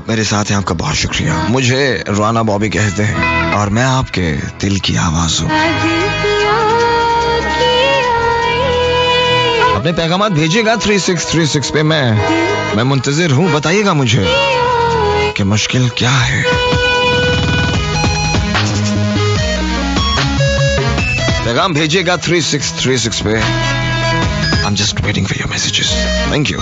आप मेरे साथ हैं, आपका बहुत शुक्रिया। मुझे राना बॉबी कहते हैं और मैं आपके दिल की आवाज हूँ। अपने पैगाम भेजिएगा 3636 पे। मैं मुंतजिर हूँ। बताइएगा मुझे कि मुश्किल क्या है। पैगाम भेजिएगा 3636 पे। I'm just waiting for your messages. Thank you.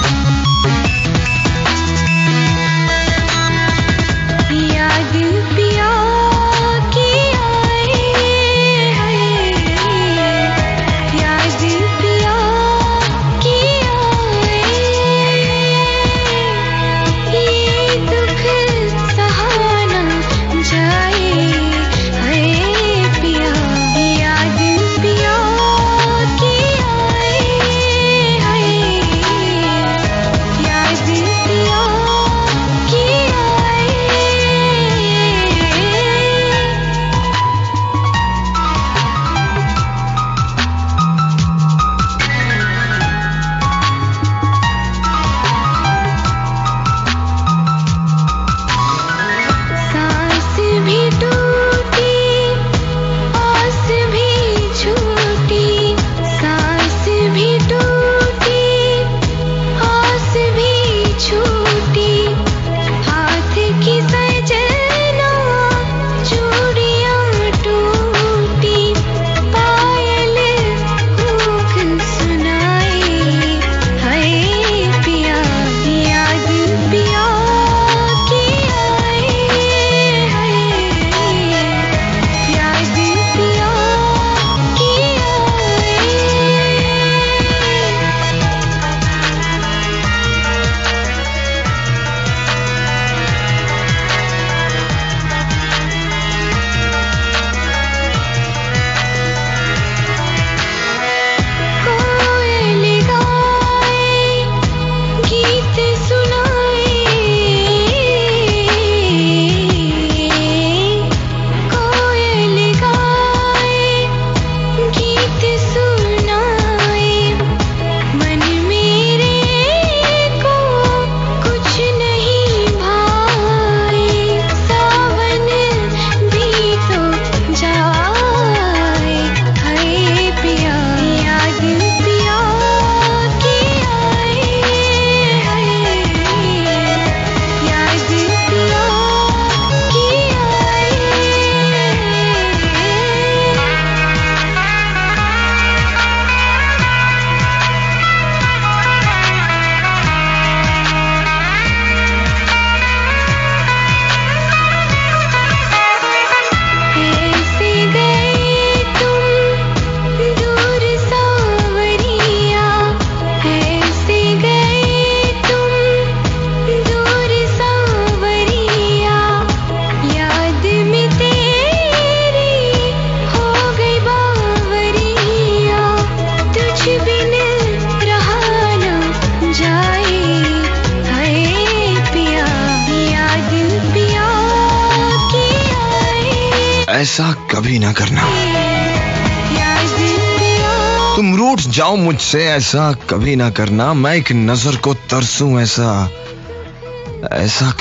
ऐसा कभी ना करना। तुम रूठ जाओ मुझसे, ऐसा कभी ना करना। मैं एक नजर को तरसूं, ऐसा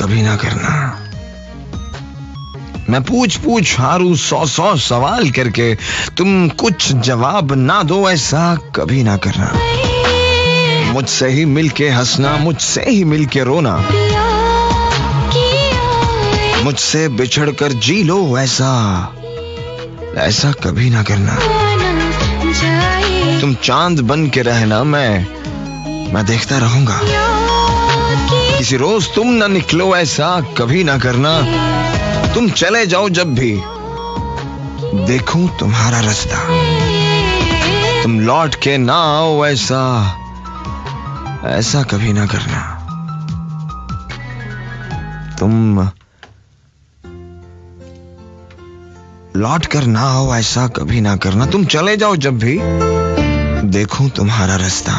कभी ना करना। मैं पूछ हारूं 100 सवाल करके, तुम कुछ जवाब ना दो, ऐसा कभी ना करना। मुझसे ही मिलके हंसना, मुझसे ही मिलके रोना, मुझसे बिछड़ कर जी लो, ऐसा कभी ना करना। तुम चांद बन के रहना, मैं देखता रहूंगा। किसी रोज तुम ना निकलो, ऐसा कभी ना करना। तुम चले जाओ जब भी देखूं तुम्हारा रास्ता, तुम लौट के ना आओ, ऐसा कभी ना करना। तुम लौट कर ना आओ, ऐसा कभी ना करना। तुम चले जाओ जब भी देखूं तुम्हारा रास्ता,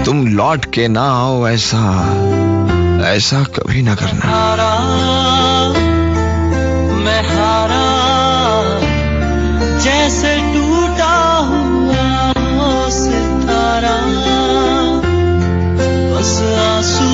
तुम लौट के ना आओ, ऐसा कभी ना करना। मैं हारा जैसे टूटा हुआ सितारा, बस आंसू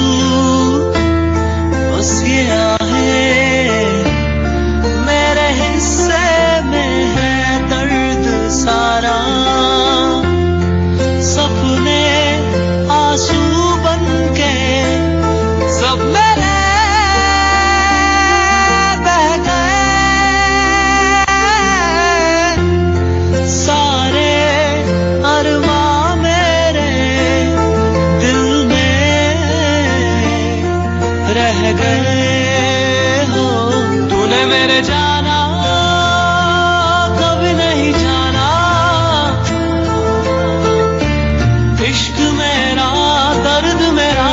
रह गए हो। तूने मेरे जाना कभी नहीं जाना, इश्क मेरा दर्द मेरा।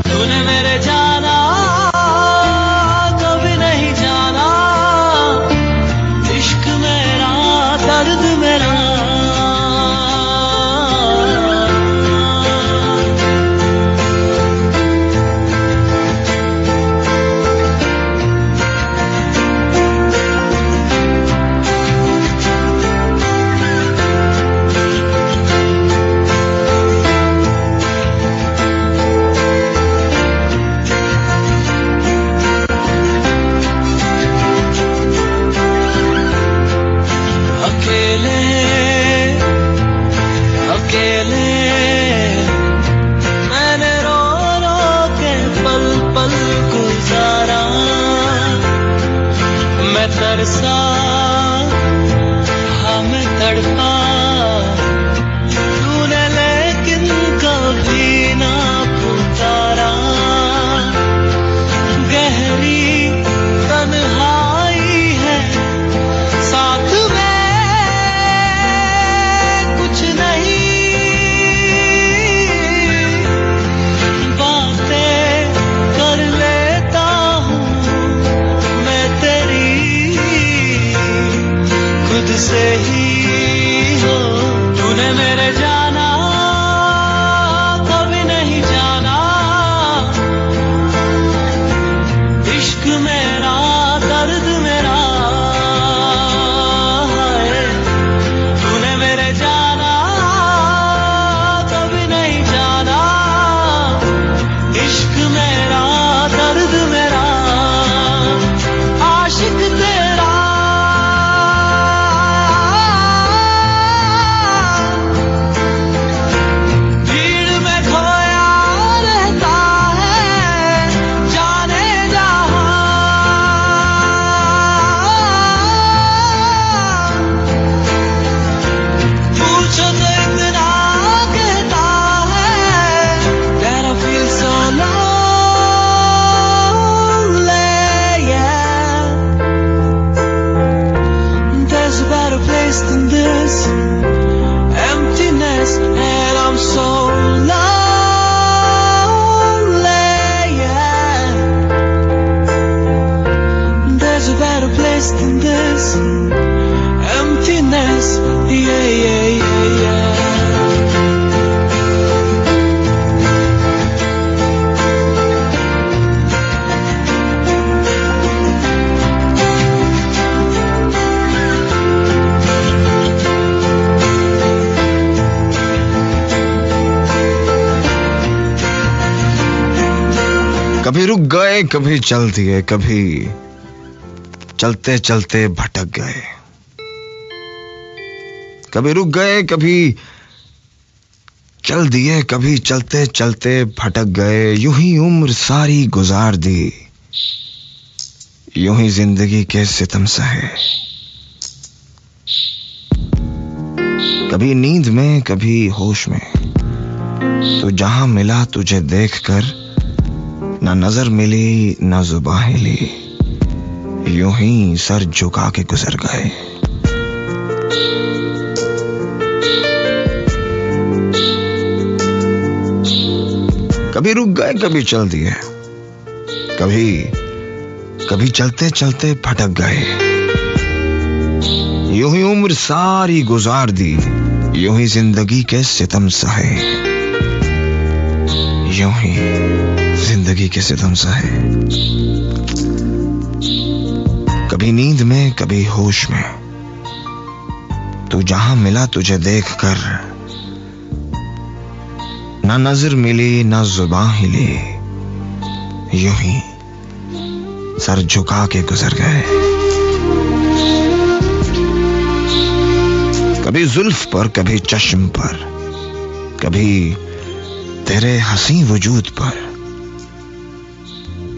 तूने मेरे जाना कभी नहीं जाना, इश्क मेरा दर्द मेरा। अकेले मैंने रो रो के पल पल गुजारा। मैं तरसा हाँ मैं तड़पा, तूने लेकिन कभी ना पुकारा। गहरी तन्हाई है साथ में कुछ नहीं, बातें कर लेता हूँ मैं तेरी खुद से ही हो। तूने मेरे जाना कभी नहीं जाना, इश्क मेरा दर्द मेरा। तूने मेरे जाना कभी नहीं जाना, इश्क मेरा दर्द मेरा। आशिक तेरा भीड़ में खोया रहता है जाने जहां। पूछो तो इतना कहता है that I feel so lonely, yeah. There's a better place than this emptiness, and I'm so lonely, yeah. There's a better place than this emptiness, yeah, yeah, yeah, yeah. कभी रुक गए, कभी चल दिए, कभी चलते चलते भटक गए। कभी रुक गए, कभी चल दिए, कभी चलते चलते भटक गए। यूं ही उम्र सारी गुजार दी, यूं ही जिंदगी के सितम सहे। कभी नींद में, कभी होश में, तो जहां मिला तुझे देखकर ना नजर मिली ना जुबान हिली, यूं ही सर झुका के गुजर गए। कभी रुक गए, कभी चल दिए, कभी चलते चलते भटक गए। यूं ही उम्र सारी गुजार दी, यूं ही जिंदगी के सितम सहे। यूं ही जिंदगी के सितम सहे। कभी नींद में, कभी होश में, तू जहां मिला तुझे देखकर ना नजर मिली ना जुबान हिली, यूं ही सर झुका के गुजर गए। कभी जुल्फ पर, कभी चश्म पर, कभी तेरे हंसी वजूद पर।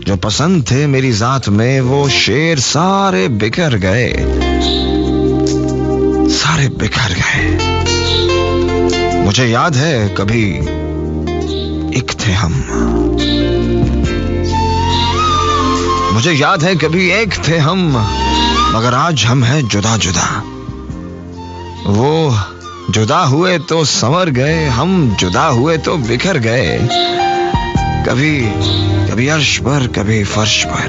जो पसंद थे मेरी जात में वो शेर सारे बिखर गए, सारे बिखर गए। मुझे याद है कभी एक थे हम। मुझे याद है कभी एक थे हम, मगर आज हम हैं जुदा जुदा। वो जुदा हुए तो संवर गए, हम जुदा हुए तो बिखर गए। कभी अर्श पर, कभी फर्श पर,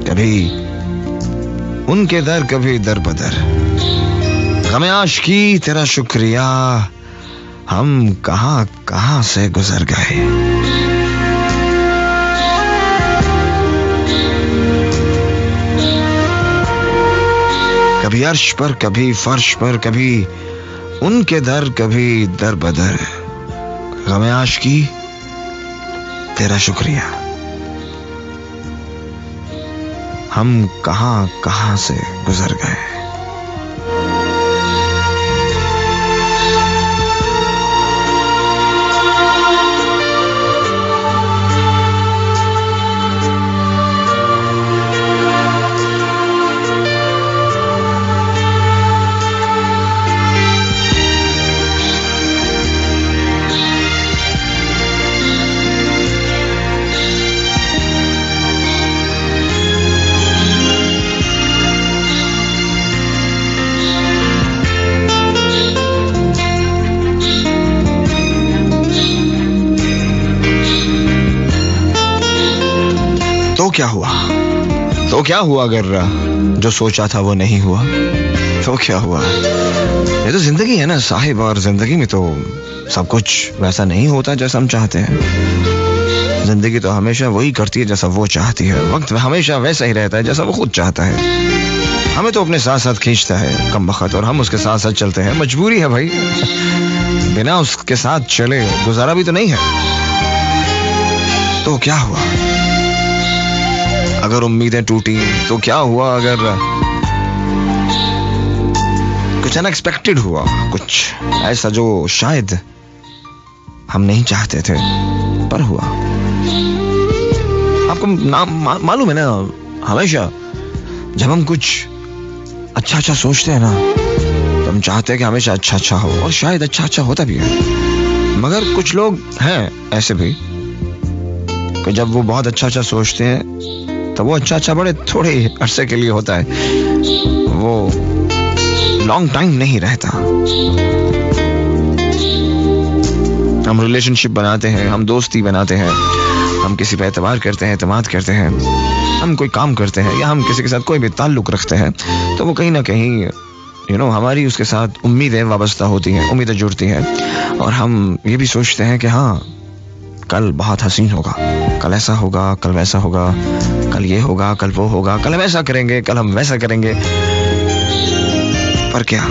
कभी उनके दर, कभी दर बदर। गमे आशिकी तेरा शुक्रिया, हम कहां कहां से गुजर गए। कभी अर्श पर, कभी फर्श पर, कभी उनके दर, कभी दर बदर। गमे आशिकी तेरा शुक्रिया, हम कहां कहां से गुजर गए। तो क्या हुआ अगर जो सोचा था वो नहीं हुआ? तो क्या हुआ? ये तो जिंदगी है ना साहिब, और जिंदगी में तो सब कुछ वैसा नहीं होता जैसा हम चाहते हैं। जिंदगी तो हमेशा वही करती है जैसा वो चाहती है। वक्त हमेशा वैसा ही रहता है जैसा वो खुद चाहता है। हमें तो अपने साथ साथ खींचता है कम बखत, और हम उसके साथ साथ चलते हैं। मजबूरी है भाई, बिना उसके साथ चले गुजारा भी तो नहीं है। तो क्या हुआ अगर उम्मीदें टूटी? तो क्या हुआ अगर कुछ अनएक्सपेक्टेड हुआ, कुछ ऐसा जो शायद हम नहीं चाहते थे पर हुआ? आपको मालूम है ना, हमेशा जब हम कुछ अच्छा अच्छा सोचते हैं ना, तो हम चाहते हैं कि हमेशा अच्छा अच्छा हो, और शायद अच्छा अच्छा होता भी है। मगर कुछ लोग हैं ऐसे भी कि जब वो बहुत अच्छा अच्छा सोचते हैं तो वो अच्छा अच्छा बड़े थोड़े अरसे के लिए होता है, वो लॉन्ग टाइम नहीं रहता। हम रिलेशनशिप बनाते हैं, हम दोस्ती बनाते हैं, हम किसी पे एतबार करते हैं, एतमाद करते हैं, हम कोई काम करते हैं, या हम किसी के साथ कोई भी ताल्लुक रखते हैं, तो वो कहीं ना कहीं हमारी उसके साथ उम्मीदें वाबस्ता होती हैं, उम्मीदें जुड़ती हैं, और हम ये भी सोचते हैं कि हाँ कल बहुत हसीन होगा, कल ऐसा होगा, कल वैसा होगा, कल ये होगा, कल वो होगा, कल हम ऐसा करेंगे, कल हम वैसा करेंगे। पर क्या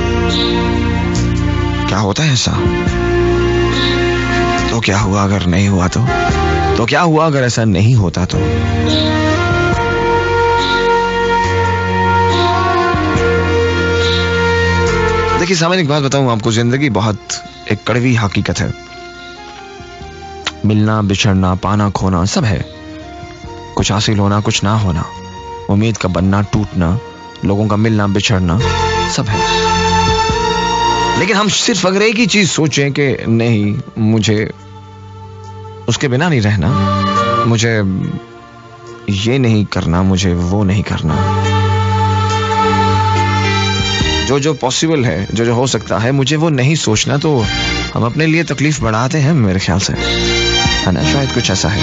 होता है ऐसा? तो क्या हुआ अगर नहीं हुआ? तो क्या हुआ अगर ऐसा नहीं होता? तो देखिए सामने एक बात बताऊं आपको, जिंदगी बहुत एक कड़वी हकीकत है। मिलना, बिछड़ना, पाना, खोना सब है। कुछ हासिल होना, कुछ ना होना, उम्मीद का बनना, टूटना, लोगों का मिलना, बिछड़ना सब है। लेकिन हम सिर्फ अगर एक ही चीज सोचें कि नहीं, मुझे उसके बिना नहीं रहना, मुझे ये नहीं करना, मुझे वो नहीं करना, जो पॉसिबल है, जो हो सकता है, मुझे वो नहीं सोचना, तो हम अपने लिए तकलीफ बढ़ाते हैं मेरे ख्याल से, है ना? शायद कुछ ऐसा है।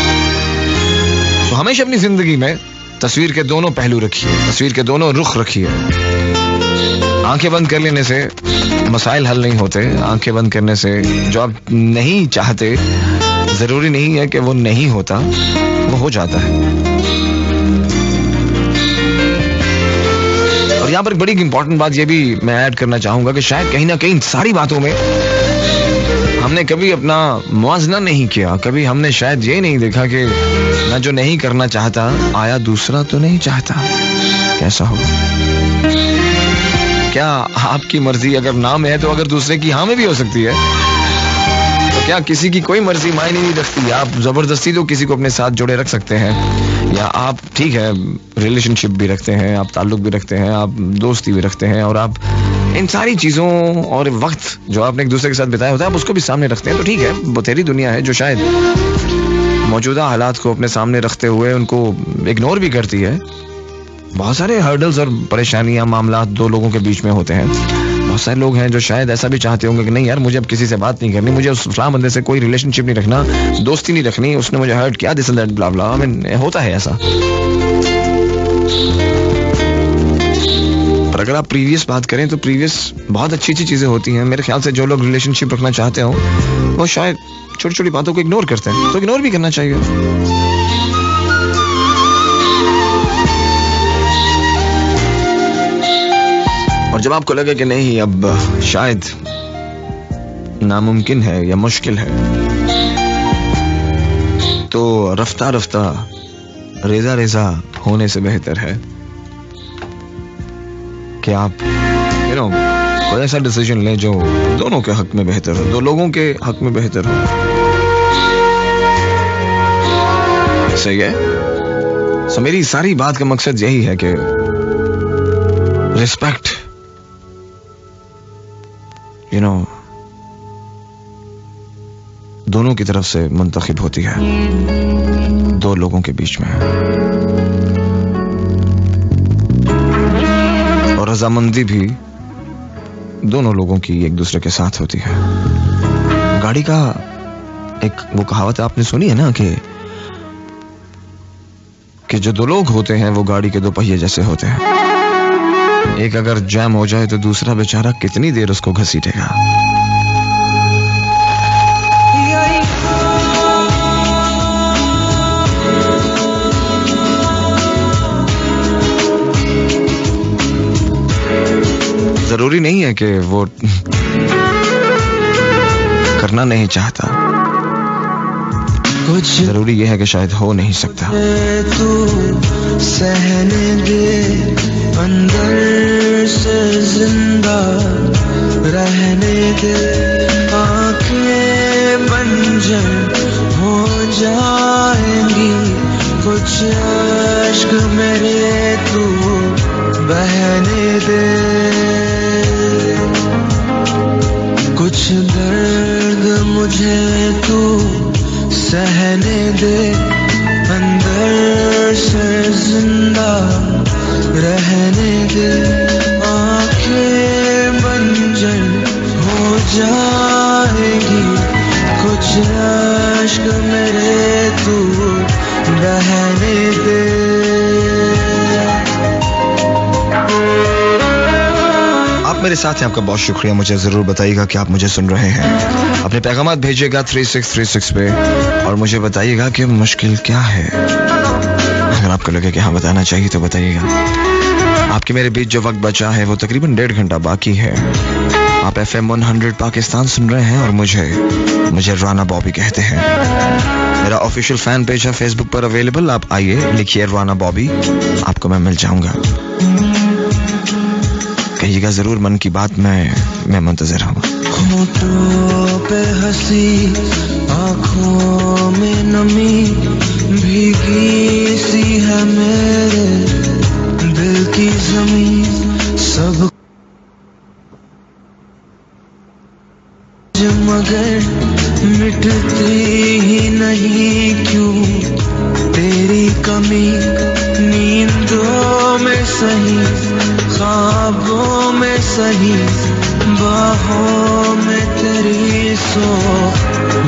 तो हमेशा अपनी जिंदगी में तस्वीर के दोनों पहलू रखिए, तस्वीर के दोनों रुख रखिए। आंखें बंद कर लेने से मसाइल हल नहीं होते। आंखें बंद करने से जो आप नहीं चाहते, जरूरी नहीं है कि वो नहीं होता, वो हो जाता है। और यहाँ पर एक बड़ी इंपॉर्टेंट बात ये भी मैं ऐड करना चाहूंगा कि शायद कहीं ना कहीं सारी बातों में हमने कभी अपना मुआवजा नहीं किया। कभी हमने शायद ये नहीं देखा कि ना जो नहीं करना चाहता आया दूसरा तो नहीं चाहता। कैसा हो? क्या आपकी मर्जी अगर ना में है तो अगर दूसरे की हाँ में भी हो सकती है? तो क्या किसी की कोई मर्जी मायने नहीं रखती? आप जबरदस्ती तो किसी को अपने साथ जोड़े रख सकते हैं, या आप ठीक है रिलेशनशिप भी रखते हैं, आप ताल्लुक भी रखते हैं, आप दोस्ती भी रखते हैं, और आप इन सारी चीजों और वक्त जो आपने एक दूसरे के साथ बिताया होता है आप उसको भी सामने रखते हैं। तो ठीक है, वो तेरी दुनिया है जो शायद मौजूदा हालात को अपने सामने रखते हुए उनको इग्नोर भी करती है। बहुत सारे हर्डल्स और परेशानियां मामला दो लोगों के बीच में होते हैं। बहुत सारे लोग हैं जो शायद ऐसा भी चाहते होंगे कि नहीं यार, मुझे अब किसी से बात नहीं करनी, मुझे उस फलां बंदे से कोई रिलेशनशिप नहीं रखना, दोस्ती नहीं रखनी, उसने मुझे हर्ट किया, this and that blah blah. I mean होता है ऐसा। पर अगर आप प्रीवियस बात करें तो प्रीवियस बहुत अच्छी अच्छी चीजें होती हैं। मेरे ख्याल से जो लोग रिलेशनशिप रखना चाहते हो वो शायद छोटी छोटी बातों को इग्नोर करते हैं, तो इग्नोर भी करना चाहिए। और जब आपको लगे कि नहीं अब शायद नामुमकिन है या मुश्किल है, तो रफ्ता रफ्ता रेजा रेजा होने से बेहतर है कि आप कोई ऐसा डिसीजन लें जो दोनों के हक में बेहतर हो, दो लोगों के हक में बेहतर हो। सही है। सो मेरी सारी बात का मकसद यही है कि रिस्पेक्ट दोनों की तरफ से मुंतखब होती है, दो लोगों के बीच में, और रजामंदी भी दोनों लोगों की एक दूसरे के साथ होती है। गाड़ी का एक वो कहावत आपने सुनी है ना कि जो दो लोग होते हैं वो गाड़ी के दो पहिए जैसे होते हैं। एक अगर जैम हो जाए तो दूसरा बेचारा कितनी देर उसको घसीटेगा। जरूरी नहीं है कि वो करना नहीं चाहता, कुछ जरूरी यह है कि शायद हो नहीं सकता। तू सहने दे, अंदर से जिंदा रहने दे, आंखें बंजर हो जाएंगी, कुछ अश्क मेरे तू बहने दे, कुछ दर्द मुझे तू सहने दे, अंदर से जिंदा रहने दे, आंखें बंजर हो जाएगी, कुछ अश्क मेरे तू बहने दे। आप मेरे साथ हैं, आपका बहुत शुक्रिया। मुझे जरूर बताइएगा कि आप मुझे सुन रहे हैं। अपने पैगाम भेजिएगा 3636 पे और मुझे बताइएगा कि मुश्किल क्या है। अगर आपको लगे कि हाँ बताना चाहिए तो बताइएगा। आपके मेरे बीच जो वक्त बचा है वो तकरीबन 1.5 घंटा बाकी है। आप FM 100 पाकिस्तान सुन रहे हैं और मुझे राना बॉबी कहते हैं। मेरा ऑफिशियल फैन पेज है फेसबुक पर अवेलेबल, आप आइए, लिखिए राना बॉबी, आपको मैं मिल जाऊंगा। कहिएगा जरूर मन की बात, मैं मुंतज़िर हूँ। होठों पे हंसी, आँखों में नमी, भीगी सी है मेरे दिल की ज़मीं, सब मगर मिटती ही नहीं क्यों तेरी कमी, नींदों में सही, ख्वाबों में सही, बाहों में तेरी सो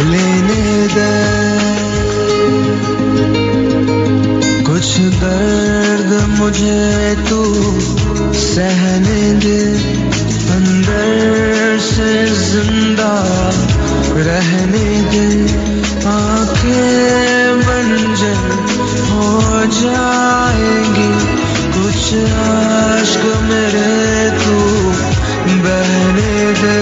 लेने दे, कुछ दर्द मुझे तू सहने दे, अंदर से जिंदा रहने दे, आंखें बंजर हो जाएंगी, कुछ आश्क मेरे तू बहने दे।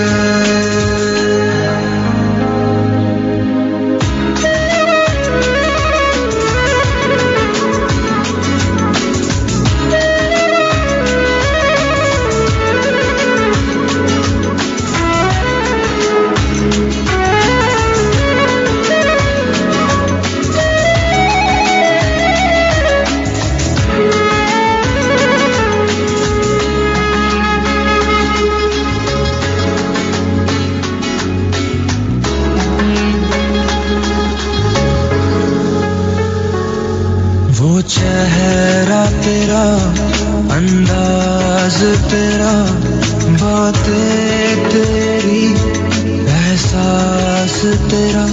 वो चेहरा तेरा, अंदाज तेरा, बातें तेरी, एहसास तेरा,